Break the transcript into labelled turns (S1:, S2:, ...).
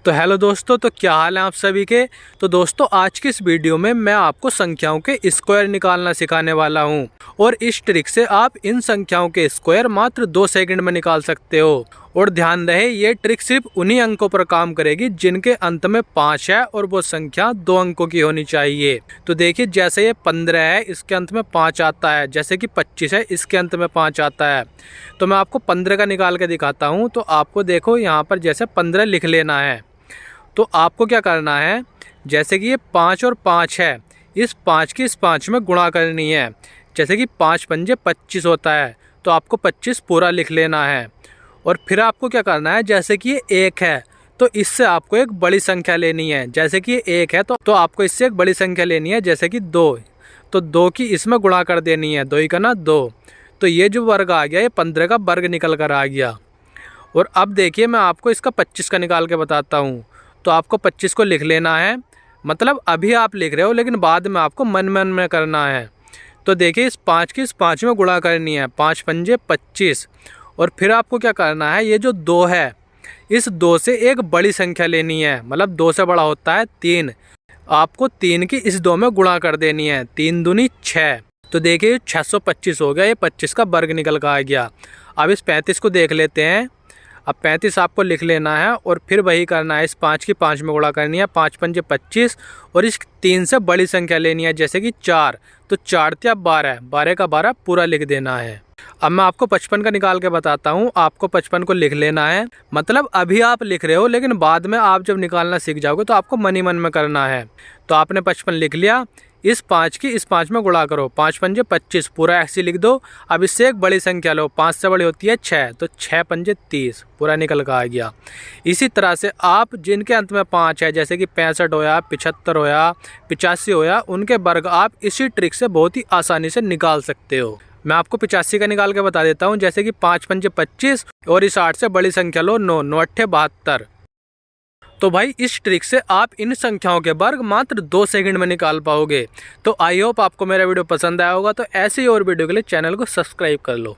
S1: तो हेलो दोस्तों, तो क्या हाल है आप सभी के। तो दोस्तों, आज की इस वीडियो में मैं आपको संख्याओं के स्क्वायर निकालना सिखाने वाला हूं और इस ट्रिक से आप इन संख्याओं के स्क्वायर मात्र 2 सेकंड में निकाल सकते हो। और ध्यान रहे, ये ट्रिक सिर्फ उन्हीं अंकों पर काम करेगी जिनके अंत में 5 है और वो संख्या 2 अंकों की होनी चाहिए। तो देखिए, जैसे ये 15 है, इसके अंत में 5 आता है। जैसे कि 25 है, इसके अंत में 5 आता है। तो मैं आपको 15 का निकाल के दिखाता हूँ। तो आपको देखो यहाँ पर जैसे 15 लिख लेना है। तो आपको क्या करना है, जैसे कि ये 5 और 5 है, इस 5 की इस 5 में गुणा करनी है। जैसे कि 5 पंजे 25 होता है, तो आपको 25 पूरा लिख लेना है। और फिर आपको क्या करना है, जैसे कि ये 1 है, तो इससे आपको एक बड़ी संख्या लेनी है। जैसे कि ये 1 है, तो आपको इससे एक बड़ी संख्या लेनी है, जैसे कि 2। तो 2 की इसमें गुणा कर देनी है, 2 ही का ना 2। तो ये जो वर्ग आ गया, ये 15 का वर्ग निकल कर आ गया। और अब देखिए, मैं आपको इसका 25 का निकाल के बताता हूँ। तो आपको 25 को लिख लेना है, मतलब अभी आप लिख रहे हो लेकिन बाद में आपको मन में करना है। तो देखिए, इस 5 की इस 5 में गुणा करनी है, 5 पंजे 25। और फिर आपको क्या करना है, ये जो 2 है, इस 2 से एक बड़ी संख्या लेनी है, मतलब 2 से बड़ा होता है 3। आपको 3 की इस 2 में गुणा कर देनी है, 3 दूनी 6। तो देखिए 625 हो गया, ये 25 का वर्ग निकल कर आ गया। अब इस 35 को देख लेते हैं। अब 35 आपको लिख लेना है और फिर वही करना है, इस 5 की 5 में गुणा करनी है, 5 पंजे 25। और इस 3 से बड़ी संख्या लेनी है, जैसे कि 4। तो 4 या 12, 12 का 12 पूरा लिख देना है। अब मैं आपको 55 का निकाल के बताता हूँ। आपको 55 को लिख लेना है, मतलब अभी आप लिख रहे हो लेकिन बाद में आप जब निकालना सीख जाओगे तो आपको मन ही मन में करना है। तो आपने 55 लिख लिया, इस 5 की इस 5 में गुणा करो, 5 पंजे 25 पूरा ऐसे लिख दो। अब इससे एक बड़ी संख्या लो, 5 से बड़ी होती है 6, तो 6 पंजे 30 पूरा निकल कर आ गया। इसी तरह से आप जिनके अंत में 5 है, जैसे कि 65 होया, 75 होया, 85 होया, उनके वर्ग आप इसी ट्रिक से बहुत ही आसानी से निकाल सकते हो। मैं आपको 85 का निकाल के बता देता हूँ। जैसे कि 5 पंजे 25 और इस 8 से बड़ी संख्या लो, 9, 9 अट्ठे 72। तो भाई, इस ट्रिक से आप इन संख्याओं के वर्ग मात्र 2 सेकंड में निकाल पाओगे। तो आई होप आपको मेरा वीडियो पसंद आया होगा। तो ऐसे ही और वीडियो के लिए चैनल को सब्सक्राइब कर लो।